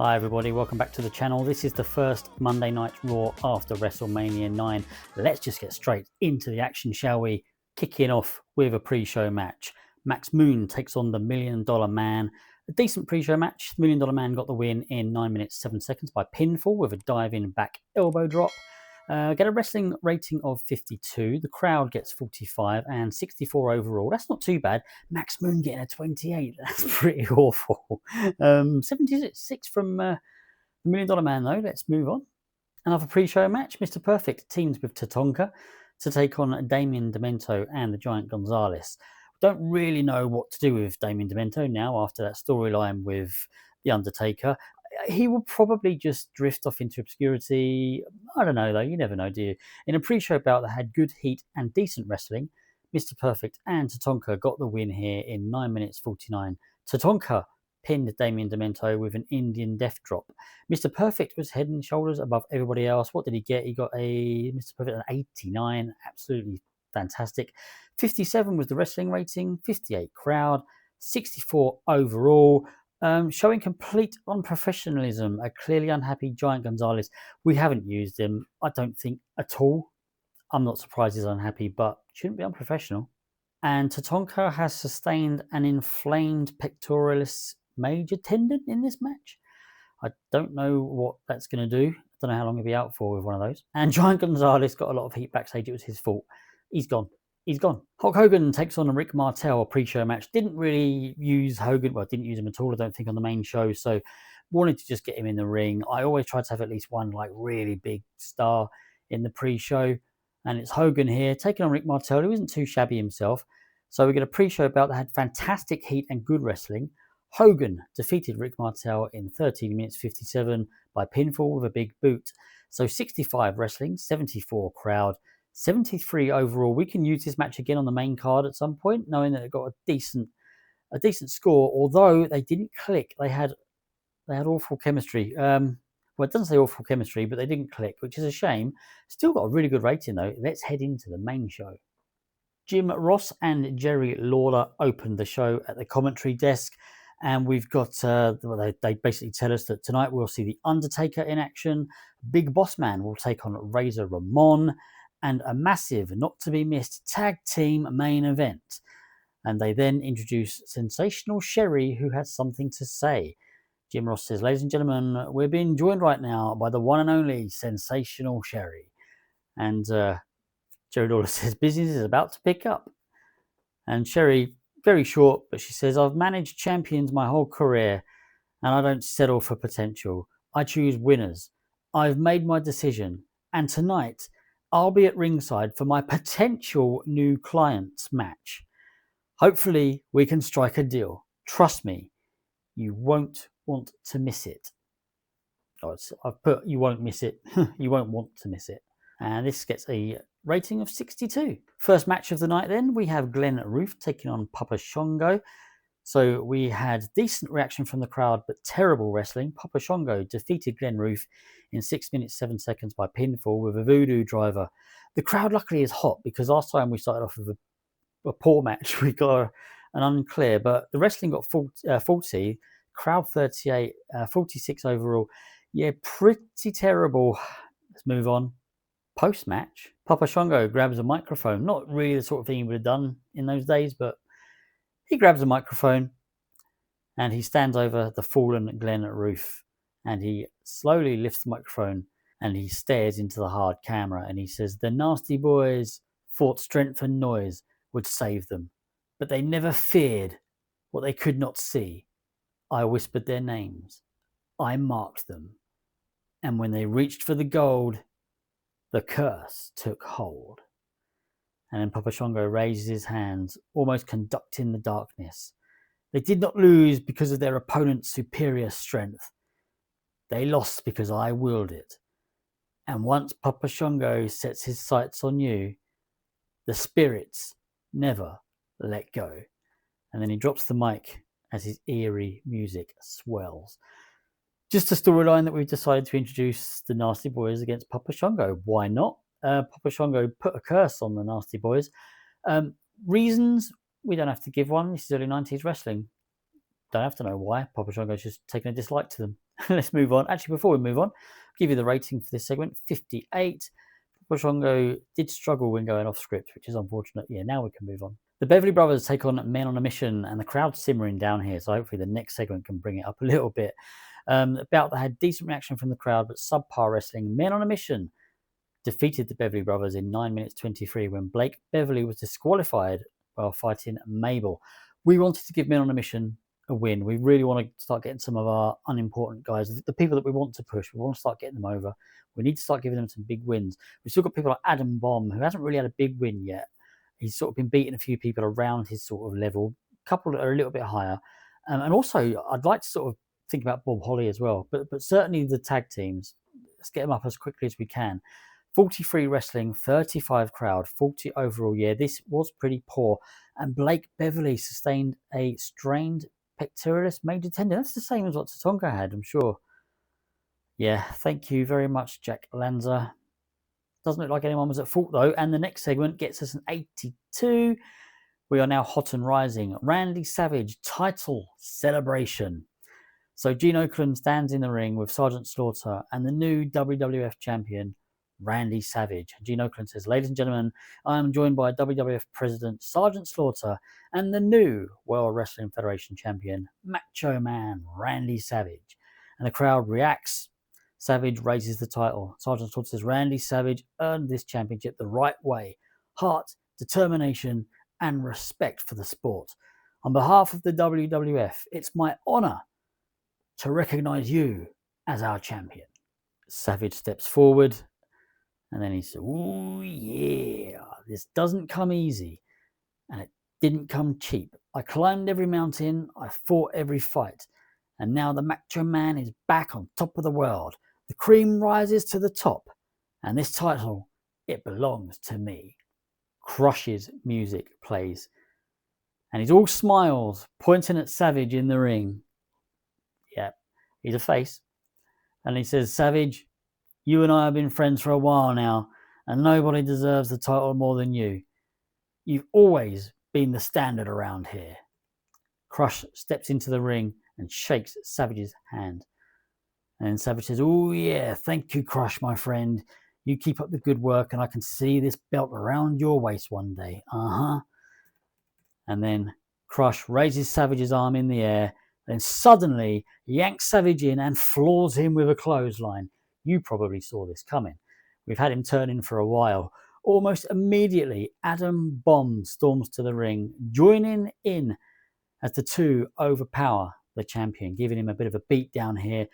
Hi everybody, welcome back to the channel. This is the first Monday Night Raw after WrestleMania 9. Let's just get straight into the action, shall we? Kicking off with a pre-show match. Max Moon takes on the $1 Million Man. A decent pre-show match. The $1 Million Man got the win in 9 minutes 7 seconds by pinfall with a dive-in back elbow drop. Get a wrestling rating of 52. The crowd gets 45 and 64 overall. That's not too bad. Max Moon getting a 28. That's pretty awful. 76 from the $1 Million Man, though. Let's move on. Another pre-show match. Mr. Perfect teams with Tatanka to take on Damien Demento and the Giant Gonzalez. Don't really know what to do with Damien Demento now after that storyline with The Undertaker. He will probably just drift off into obscurity. I don't know, though. You never know, do you? In a pre-show bout that had good heat and decent wrestling, Mr. Perfect and Tatanka got the win here in 9 minutes 49. Tatanka pinned Damien Demento with an Indian death drop. Mr. Perfect was head and shoulders above everybody else. What did he get? He got a Mr. Perfect an 89. Absolutely fantastic. 57 was the wrestling rating, 58 crowd, 64 overall. Showing complete unprofessionalism, a clearly unhappy Giant Gonzalez. We haven't used him, I don't think, at all. I'm not surprised he's unhappy, but shouldn't be unprofessional. And Tatanka has sustained an inflamed pectoralis major tendon in this match. I don't know what that's going to do. I don't know how long he'll be out for with one of those. And Giant Gonzalez got a lot of heat backstage. It was his fault. He's gone. He's gone. Hulk Hogan takes on a Rick Martel, a pre-show match. Didn't really use Hogan. Well, didn't use him at all, I don't think, on the main show. So wanted to just get him in the ring. I always try to have at least one like really big star in the pre-show. And it's Hogan here, taking on Rick Martel, who isn't too shabby himself. So we get a pre-show bout that had fantastic heat and good wrestling. Hogan defeated Rick Martel in 13 minutes 57 by pinfall with a big boot. So 65 wrestling, 74 crowd, 73 overall. We can use this match again on the main card at some point, knowing that it got a decent score. Although they didn't click, they had awful chemistry. Well, it doesn't say awful chemistry, but they didn't click, which is a shame. Still got a really good rating though. Let's head into the main show. Jim Ross and Jerry Lawler opened the show at the commentary desk. And we've got, they basically tell us that tonight we'll see The Undertaker in action. Big Bossman will take on Razor Ramon. And a massive, not to be missed, tag team main event. And they then introduce Sensational Sherry, who has something to say. Jim Ross says, ladies and gentlemen, we're being joined right now by the one and only Sensational Sherry. And Jerry Lawler says, business is about to pick up. And Sherry, very short, but she says, I've managed champions my whole career, and I don't settle for potential. I choose winners. I've made my decision. And tonight, I'll be at ringside for my potential new clients match. Hopefully, we can strike a deal. Trust me, you won't want to miss it. Oh, I've put you won't miss it. You won't want to miss it. And this gets a rating of 62. First match of the night then, we have Glenn Roof taking on Papa Shango. So we had decent reaction from the crowd, but terrible wrestling. Papa Shango defeated Glenn Roof in 6 minutes 7 seconds by pinfall with a voodoo driver. The crowd luckily is hot because last time we started off with a poor match, we got an unclear, but the wrestling got 40, crowd 38, 46 overall. Yeah, pretty terrible. Let's move on. Post-match, Papa Shango grabs a microphone. Not really the sort of thing he would have done in those days, but he grabs a microphone and he stands over the fallen Glenn Roof and he slowly lifts the microphone and he stares into the hard camera and he says, the Nasty Boys thought strength and noise would save them, but they never feared what they could not see. I whispered their names. I marked them. And when they reached for the gold, the curse took hold. And then Papa Shango raises his hands, almost conducting the darkness. They did not lose because of their opponent's superior strength. They lost because I willed it. And once Papa Shango sets his sights on you, the spirits never let go. And then he drops the mic as his eerie music swells. Just a storyline that we've decided to introduce the Nasty Boys against Papa Shango. Why not? Papa Shango put a curse on the Nasty Boys. Reasons, we don't have to give one. This is early 90s wrestling. Don't have to know why. Papa Shango's just taken a dislike to them. let's move on. Actually, before we move on, I'll give you the rating for this segment, 58. Boshongo did struggle when going off script, which is unfortunate. Yeah, now we can move on. The Beverly Brothers take on Men on a Mission, and the crowd's simmering down here, so hopefully the next segment can bring it up a little bit. About that had decent reaction from the crowd, but subpar wrestling. Men on a Mission defeated the Beverly Brothers in 9 minutes 23 when Blake Beverly was disqualified while fighting Mabel. We wanted to give Men on a Mission a win. We really want to start getting some of our unimportant guys, the people that we want to push. We want to start getting them over. We need to start giving them some big wins. We've still got people like Adam Bomb, who hasn't really had a big win yet. He's sort of been beating a few people around his sort of level, a couple that are a little bit higher. And also, I'd like to sort of think about Bob Holly as well, but certainly the tag teams, let's get them up as quickly as we can. 43 wrestling, 35 crowd, 40 overall. Yeah, this was pretty poor. And Blake Beverly sustained a strained pectoralis major tendon. That's the same as what Tatonga had, I'm sure. Yeah, thank you very much, Jack Lanza. Doesn't look like anyone was at fault, though. And the next segment gets us an 82. We are now hot and rising. Randy Savage title celebration. So Gene Okerlund stands in the ring with Sergeant Slaughter and the new WWF Champion, Randy Savage. Gene Okerlund says, "Ladies and gentlemen, I am joined by WWF President Sergeant Slaughter and the new World Wrestling Federation Champion, Macho Man Randy Savage." And the crowd reacts. Savage raises the title. Sergeant Slaughter says, "Randy Savage earned this championship the right way. Heart, determination, and respect for the sport. On behalf of the WWF, it's my honor to recognize you as our champion." Savage steps forward, and then he says, "Ooh, yeah, this doesn't come easy, and it didn't come cheap. I climbed every mountain, I fought every fight, and now the Macho Man is back on top of the world. The cream rises to the top, and this title, it belongs to me." Crush's music plays, and he's all smiles, pointing at Savage in the ring. Yeah, he's a face. And he says, "Savage, you and I have been friends for a while now, and nobody deserves the title more than you. You've always been the standard around here." Crush steps into the ring and shakes Savage's hand. And then Savage says, "Oh yeah, thank you, Crush, my friend. You keep up the good work, and I can see this belt around your waist one day. And then Crush raises Savage's arm in the air, then suddenly yanks Savage in and floors him with a clothesline. You probably saw this coming. We've had him turning for a while. Almost immediately, Adam Bomb storms to the ring, joining in as the two overpower the champion, giving him a bit of a beat down here.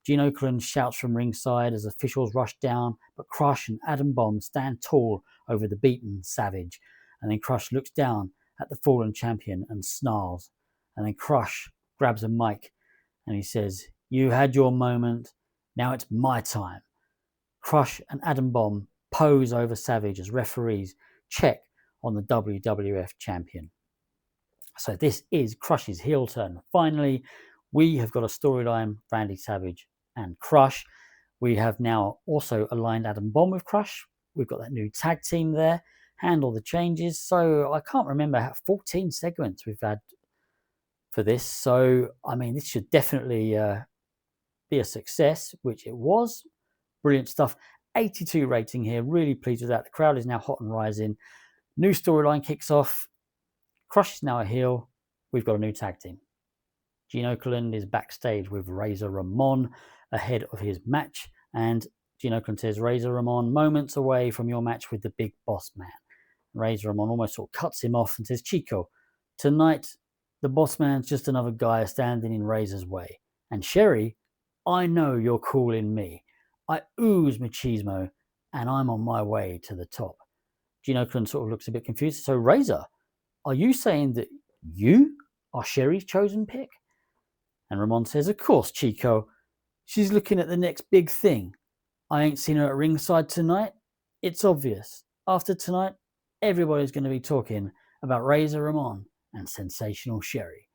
Gene Okerlund shouts from ringside as officials rush down, but Crush and Adam Bomb stand tall over the beaten Savage. And then Crush looks down at the fallen champion and snarls. And then Crush grabs a mic and he says, "You had your moment, now it's my time." Crush and Adam Bomb pose over Savage as referees check on the WWF champion. So this is Crush's heel turn. Finally, we have got a storyline, Randy Savage and Crush. We have now also aligned Adam Bomb with Crush. We've got that new tag team there, handle the changes. So I can't remember how 14 segments we've had for this. So, I mean, this should definitely be a success, which it was. Brilliant stuff. 82 rating here. Really pleased with that. The crowd is now hot and rising. New storyline kicks off. Crush is now a heel. We've got a new tag team. Gene Okerlund is backstage with Razor Ramon ahead of his match. And Gene Okerlund says, "Razor Ramon, moments away from your match with the Big Bossman." Razor Ramon almost sort of cuts him off and says, "Chico, tonight the Bossman's just another guy standing in Razor's way. And Sherry, I know you're calling me. I ooze machismo, and I'm on my way to the top." Gene Okerlund sort of looks a bit confused. "So, Razor, are you saying that you are Sherry's chosen pick?" And Ramon says, "Of course, Chico. She's looking at the next big thing. I ain't seen her at ringside tonight. It's obvious. After tonight, everybody's going to be talking about Razor Ramon and Sensational Sherry."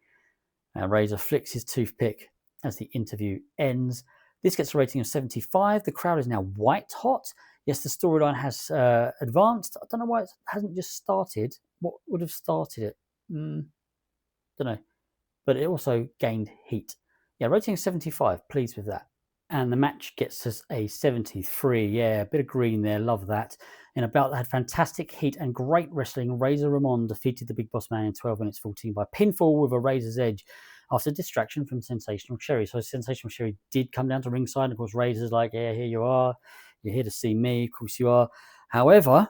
Now, Razor flicks his toothpick as the interview ends. This gets a rating of 75. The crowd is now white hot. Yes, the storyline has advanced. I don't know why it hasn't just started. What would have started it? Don't know. But it also gained heat. Yeah, rating 75. Pleased with that. And the match gets us a 73. Yeah, a bit of green there. Love that. In a bout that had fantastic heat and great wrestling, Razor Ramon defeated the Big Boss Man in 12 minutes 14 by pinfall with a razor's edge after distraction from Sensational Sherry. So Sensational Sherry did come down to ringside. Of course, Razor's like, yeah, here you are. You're here to see me. Of course you are. However,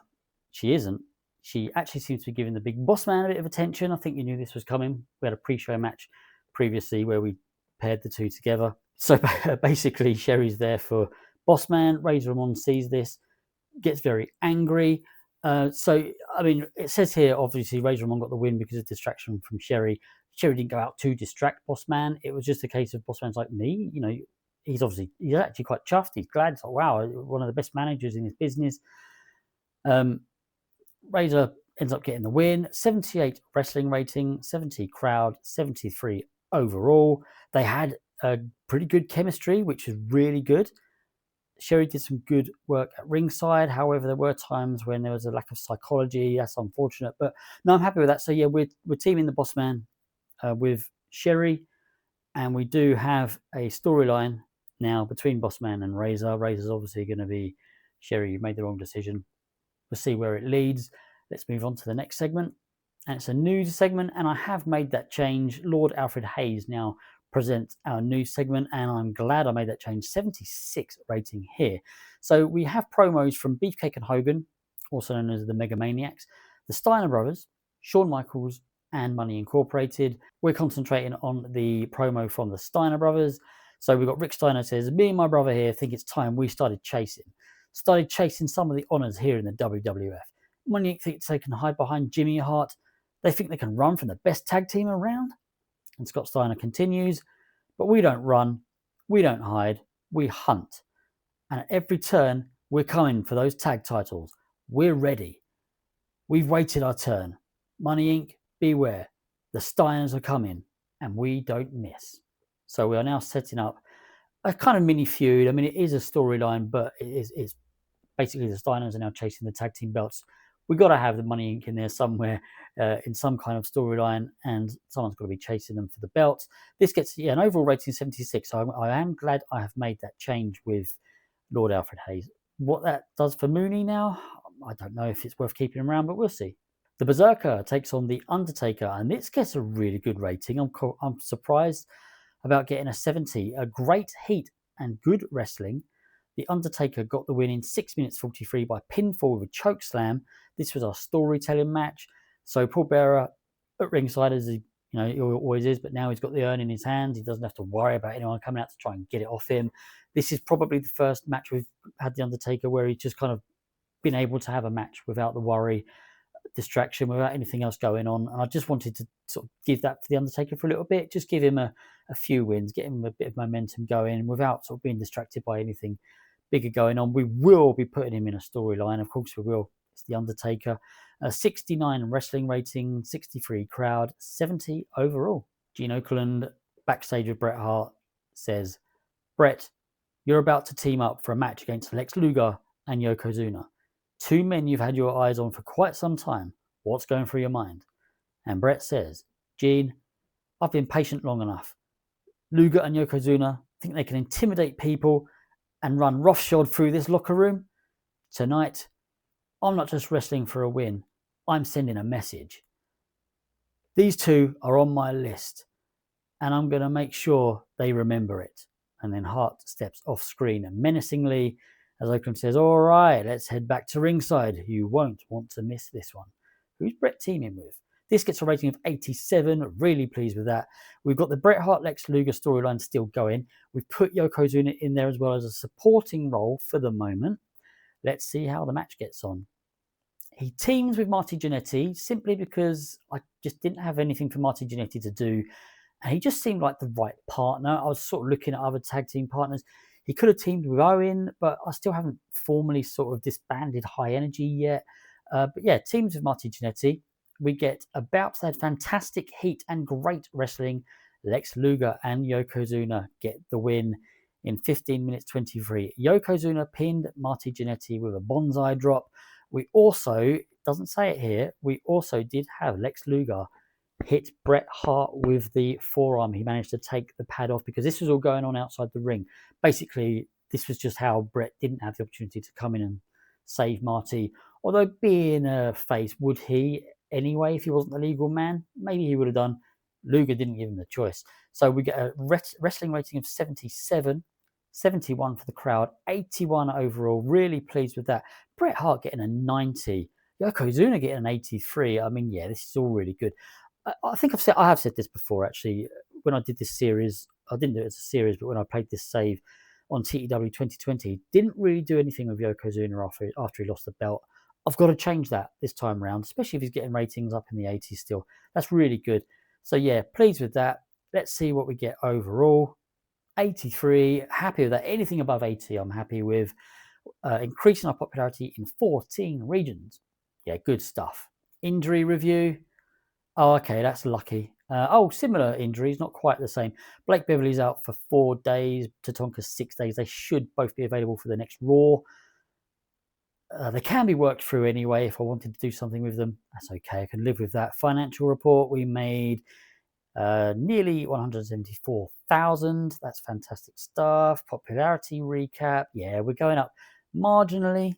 she isn't. She actually seems to be giving the Big Boss Man a bit of attention. I think you knew this was coming. We had a pre-show match previously where we paired the two together. So basically, Sherry's there for Bossman. Razor Ramon sees this, gets very angry. So, I mean, it says here, obviously, Razor Ramon got the win because of distraction from Sherry. Sherry didn't go out to distract Bossman. It was just a case of Bossman's like, me, you know, he's actually quite chuffed. He's glad. It's like, wow, one of the best managers in this business. Razor ends up getting the win. 78 wrestling rating, 70 crowd, 73 overall. They had a pretty good chemistry, which is really good. Sherry did some good work at ringside. However, there were times when there was a lack of psychology. That's unfortunate, but no, I'm happy with that. So yeah, we're teaming the Boss Man with Sherry, and we do have a storyline now between Boss Man and Razor. Razor's obviously going to be Sherry. You made the wrong decision. We'll see where it leads. Let's move on to the next segment, and it's a news segment, and I have made that change. Lord Alfred Hayes now presents our news segment, and I'm glad I made that change. 76 rating here. So we have promos from Beefcake and Hogan, also known as the Mega Maniacs, the Steiner Brothers, Shawn Michaels, and Money Incorporated. We're concentrating on the promo from the Steiner Brothers. So we've got Rick Steiner says, me and my brother here think it's time we started chasing some of the honors here in the WWF. Money thinks they can hide behind Jimmy Hart. They think they can run from the best tag team around. And Scott Steiner continues, but we don't run, we don't hide, we hunt. And at every turn, we're coming for those tag titles. We're ready. We've waited our turn. Money Inc., beware. The Steiners are coming, and we don't miss. So we are now setting up a kind of mini feud. I mean, it is a storyline, but it's basically the Steiners are now chasing the tag team belts. We've got to have the Money Inc. in there somewhere in some kind of storyline, and someone's got to be chasing them for the belts. This gets an overall rating of 76, so I am glad I have made that change with Lord Alfred Hayes. What that does for Mooney now, I don't know if it's worth keeping him around, but we'll see. The Berserker takes on The Undertaker, and this gets a really good rating. I'm surprised about getting a 70. A great heat and good wrestling. The Undertaker got the win in 6 minutes 43 by pinfall with a choke slam. This was our storytelling match. So Paul Bearer at ringside, as he always is, but now he's got the urn in his hands. He doesn't have to worry about anyone coming out to try and get it off him. This is probably the first match we've had the Undertaker where he's just kind of been able to have a match without the worry, distraction, without anything else going on. And I just wanted to sort of give that to the Undertaker for a little bit, just give him a few wins, get him a bit of momentum going without sort of being distracted by anything bigger going on. We will be putting him in a storyline, of course we will. It's the Undertaker. 69 wrestling rating, 63 crowd, 70 overall. Gene Okerlund backstage with Bret Hart says, Bret, you're about to team up for a match against Lex Luger and Yokozuna. Two men you've had your eyes on for quite some time. What's going through your mind? And Bret says, Gene, I've been patient long enough. Luger and Yokozuna think they can intimidate people and run roughshod through this locker room. Tonight, I'm not just wrestling for a win. I'm sending a message. These two are on my list, and I'm going to make sure they remember it. And then Hart steps off screen menacingly as Oakland says, all right, let's head back to ringside. You won't want to miss this one. Who's Bret teaming with? This gets a rating of 87. Really pleased with that. We've got the Bret Hart Lex Luger storyline still going. We've put Yokozuna in there as well as a supporting role for the moment. Let's see how the match gets on. He teams with Marty Jannetty simply because I just didn't have anything for Marty Jannetty to do. And he just seemed like the right partner. I was sort of looking at other tag team partners. He could have teamed with Owen, but I still haven't formally sort of disbanded High Energy yet. But yeah, teams with Marty Jannetty. We get about that fantastic heat and great wrestling. Lex Luger and Yokozuna get the win in 15 minutes 23. Yokozuna pinned Marty Jannetty with a bonsai drop. We also, doesn't say it here, we also did have Lex Luger hit Bret Hart with the forearm. He managed to take the pad off because this was all going on outside the ring. Basically, this was just how Bret didn't have the opportunity to come in and save Marty. Although being a face, would he anyway if he wasn't the legal man? Maybe he would have done. Luger didn't give him the choice. So we get a wrestling rating of 77, 71 for the crowd, 81 overall. Really pleased with that. Bret Hart getting a 90. Yokozuna getting an 83. I mean, yeah, this is all really good. I think I have said this before, actually. When I did this series, I didn't do it as a series, but when I played this save on TEW 2020, didn't really do anything with Yokozuna after he lost the belt. I've got to change that this time around, especially if he's getting ratings up in the 80s still. That's really good. So yeah, pleased with that. Let's see what we get overall. 83, happy with that. Anything above 80, I'm happy with. Increasing our popularity in 14 regions. Yeah, good stuff. Injury review. Oh, okay, that's lucky. Similar injuries, not quite the same. Blake Beverly's out for 4 days. Tatanka's 6 days. They should both be available for the next Raw. They can be worked through anyway. If I wanted to do something with them, that's okay. I can live with that. Financial report, we made nearly 174,000. That's fantastic stuff. Popularity recap. Yeah, we're going up marginally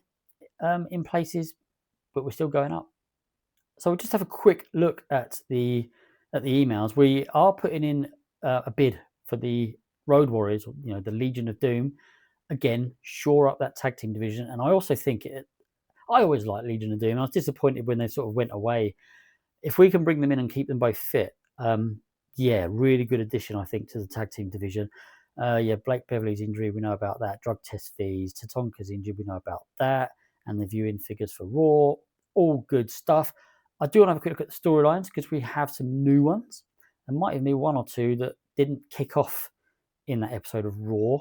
in places, but we're still going up. So we'll just have a quick look at the emails. We are putting in a bid for the Road Warriors, the Legion of Doom. Again, shore up that tag team division. And I also think I always like Legion of Doom. I was disappointed when they sort of went away. If we can bring them in and keep them both fit, really good addition, I think, to the tag team division. Blake Beverly's injury, we know about that. Drug test fees. Tatanka's injury, we know about that. And the viewing figures for Raw. All good stuff. I do want to have a quick look at the storylines because we have some new ones. There might even be one or two that didn't kick off in that episode of Raw.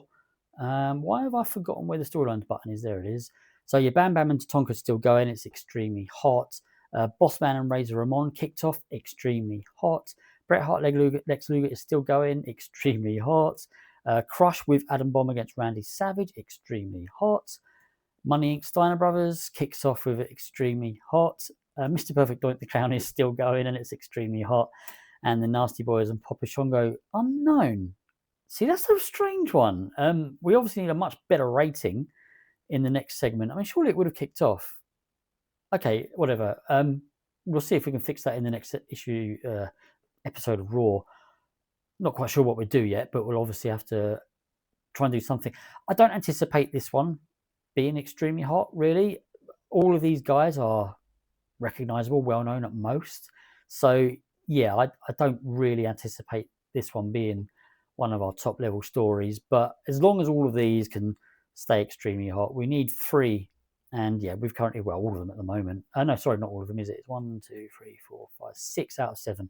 Why have I forgotten where the storylines button is? There it is. So Bam Bam and Tatanka's still going. It's extremely hot. Bossman and Razor Ramon kicked off. Extremely hot. Bret Hart, Lex Luger is still going. Extremely hot. Crush with Adam Bomb against Randy Savage. Extremely hot. Money Inc. Steiner Brothers kicks off with extremely hot. Mr. Perfect Doink the Clown is still going and it's extremely hot. And the Nasty Boys and Papa Shango unknown. See, that's a strange one. We obviously need a much better rating in the next segment. I mean, surely it would have kicked off. Okay, whatever. We'll see if we can fix that in the next episode of Raw. Not quite sure what we do yet, but we'll obviously have to try and do something. I don't anticipate this one being extremely hot, really. All of these guys are recognizable, well known at most. So, yeah, I don't really anticipate this one being one of our top level stories. But as long as all of these can stay extremely hot, we need 3. And yeah, we've currently, all of them at the moment. No, sorry, not all of them, is it? It's 1, 2, 3, 4, 5, 6 out of 7.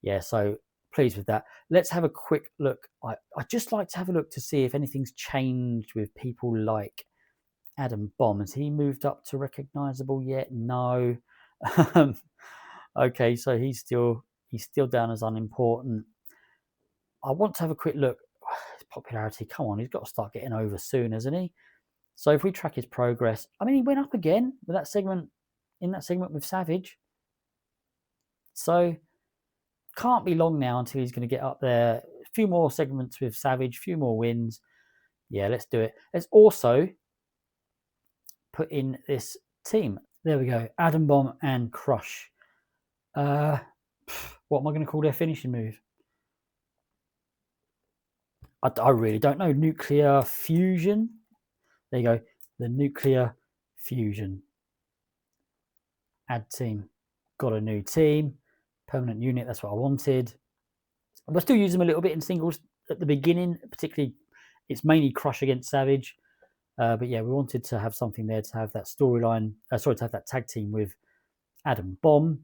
Yeah, so pleased with that. Let's have a quick look. I'd just like to have a look to see if anything's changed with people like Adam Bomb. Has he moved up to recognizable yet? No. Okay, so he's still down as unimportant. I want to have a quick look. His popularity, come on, he's got to start getting over soon, hasn't he? So if we track his progress, I mean, he went up again with that segment with Savage. So can't be long now until he's going to get up there. A few more segments with Savage, a few more wins. Yeah, let's do it. Let's also put in this team. There we go. Adam Bomb and Crush. What am I going to call their finishing move? I really don't know. Nuclear Fusion. There you go. The Nuclear Fusion. Add team. Got a new team. Permanent unit. That's what I wanted. We'll still use them a little bit in singles at the beginning. Particularly, it's mainly Crush against Savage. But yeah, we wanted to have something there to have that storyline. To have that tag team with Adam Bomb.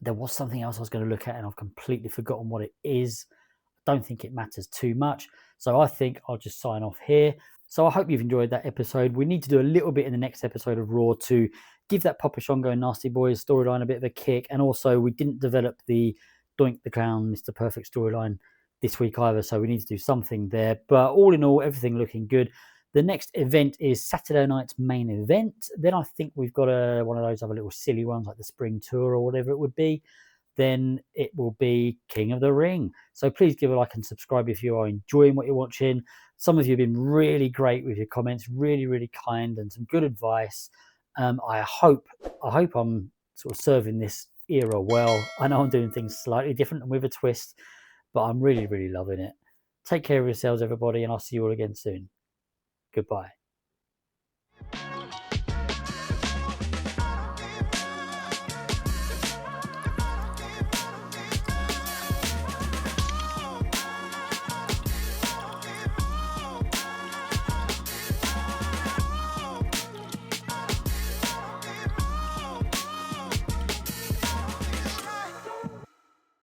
There was something else I was going to look at and I've completely forgotten what it is. I don't think it matters too much. So I think I'll just sign off here. So I hope you've enjoyed that episode. We need to do a little bit in the next episode of Raw to give that Papa Shango and Nasty Boys storyline a bit of a kick. And also we didn't develop the Doink the Clown, Mr. Perfect storyline this week either. So we need to do something there. But all in all, everything looking good. The next event is Saturday night's main event. Then I think we've got one of those other little silly ones like the Spring Tour or whatever it would be. then it will be King of the Ring. So please give a like and subscribe if you are enjoying what you're watching. Some of you have been really great with your comments, really, really kind, and some good advice. I hope I'm sort of serving this era well. I know I'm doing things slightly different and with a twist, but I'm really, really loving it. Take care of yourselves, everybody, and I'll see you all again soon. Goodbye.